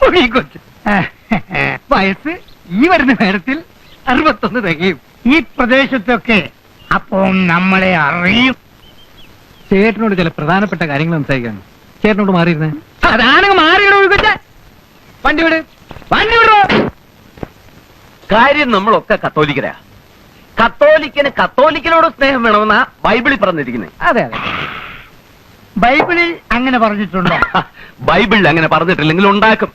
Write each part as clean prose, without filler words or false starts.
കൊച്ചു വയസ്സ് ഈ വരുന്ന നേരത്തിൽ 61 തികയും. ഈ പ്രദേശത്തൊക്കെ അപ്പോ നമ്മളെ അറിയും. ചേട്ടനോട് ചില പ്രധാനപ്പെട്ട കാര്യങ്ങൾ സംസാരിക്കാണ്. ചേട്ടനോട് മാറിയിരുന്നേ. അതാണെങ്കിൽ മാറിയിടോ കൊച്ച. വണ്ടി വിട്, വണ്ടി വിടോ. കാര്യം നമ്മളൊക്കെ കത്തോലിക്കരാ. കത്തോലിക്കന് കത്തോലിക്കനോട് സ്നേഹം വേണമെന്നാ ബൈബിളിൽ പറഞ്ഞിരിക്കുന്നത്. അതെ അതെ, ബൈബിളിൽ അങ്ങനെ പറഞ്ഞിട്ടുണ്ടോ? ബൈബിളിൽ അങ്ങനെ പറഞ്ഞിട്ടില്ലെങ്കിൽ ഉണ്ടാക്കും.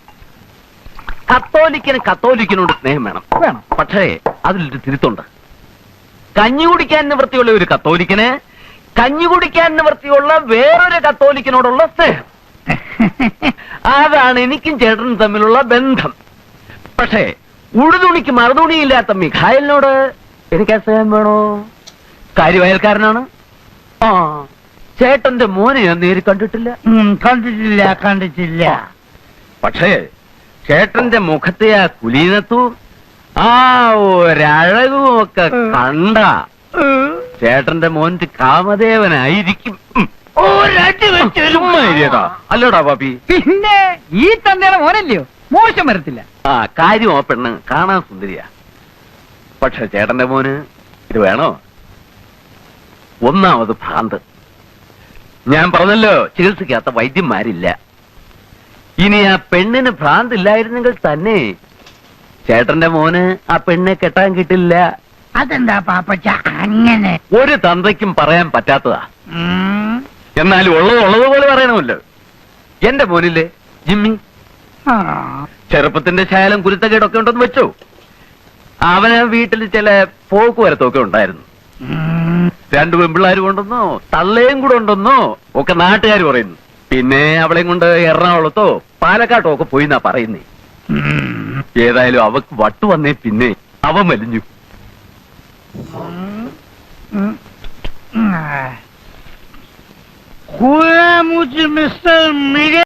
കത്തോലിക്കന് കത്തോലിക്കനോട് സ്നേഹം വേണം. വേണം. പക്ഷേ അതിലൊരു തിരുത്തുണ്ട്. കഞ്ഞി കുടിക്കാൻ നിവൃത്തിയുള്ള ഒരു കത്തോലിക്കന് കഞ്ഞി കുടിക്കാൻ നിവൃത്തിയുള്ള വേറൊരു കത്തോലിക്കനോടുള്ള സ്നേഹം. അതാണ് എനിക്കും ചേട്ടനും തമ്മിലുള്ള ബന്ധം. പക്ഷേ ഉടുതുണിക്ക് മറുതുണിയില്ലാത്ത മിഖായലിനോട് എനിക്ക് സ്നേഹം വേണോ? കാര്യവയൽക്കാരനാണ്. ആ, ചേട്ടന്റെ മോനെ ഞാൻ നേരി കണ്ടിട്ടില്ല. കണ്ടിട്ടില്ല. പക്ഷേ ചേട്ടന്റെ മുഖത്തെ ആ കുലീനത്തും ആ ഒരഴകും ഒക്കെ കണ്ട ചേട്ടന്റെ മോന്റെ കാമദേവനായിരിക്കും. അല്ലടാ പാപ്പി? പിന്നെ ഈ തന്തയുടെ മോനല്ലയോ, മോശം വരത്തില്ല. ആ കാര്യം ആ പെണ്ണ് കാണാൻ സുന്ദരിയാ. പക്ഷെ ചേട്ടന്റെ മോന് ഇത് വേണോ? ഒന്നാമത് ഭ്രാന്ത്. ഞാൻ പറഞ്ഞല്ലോ, ചികിത്സിക്കാത്ത വൈദ്യന്മാരില്ല. ഇനി ആ പെണ്ണിന് ഭ്രാന്തില്ലായിരുന്നെങ്കിൽ തന്നെ ചേട്ടന്റെ മോന് ആ പെണ്ണെ കെട്ടാൻ കിട്ടില്ല. അതെന്താ പാപ്പച്ച അങ്ങനെ? ഒരു തന്തയ്ക്കും പറയാൻ പറ്റാത്തതാ. എന്നാലും ഉള്ളതുപോലെ പറയണമല്ലോ. എന്റെ മോനില്ലേ ജിമ്മി, ചെറുപ്പത്തിന്റെ ശാലം കുരുത്തക്കേടൊക്കെ ഉണ്ടെന്ന് വെച്ചോ. അവന് വീട്ടിൽ ചില പോക്കുവരത്തൊക്കെ ഉണ്ടായിരുന്നു. 2 പെൺപിള്ളേരും ഉണ്ടെന്നോ തള്ളയും കൂടെ ഉണ്ടെന്നോ ഒക്കെ നാട്ടുകാർ പറയുന്നു. പിന്നെ അവളെയും കൊണ്ട് എറണാകുളത്തോ പാലക്കാട്ടോ ഒക്കെ പോയി എന്നാ പറയുന്നേ. ഏതായാലും അവക്ക് വട്ടു വന്നേ പിന്നെ അവൻ വലിഞ്ഞു. മിസ്റ്റർ മിക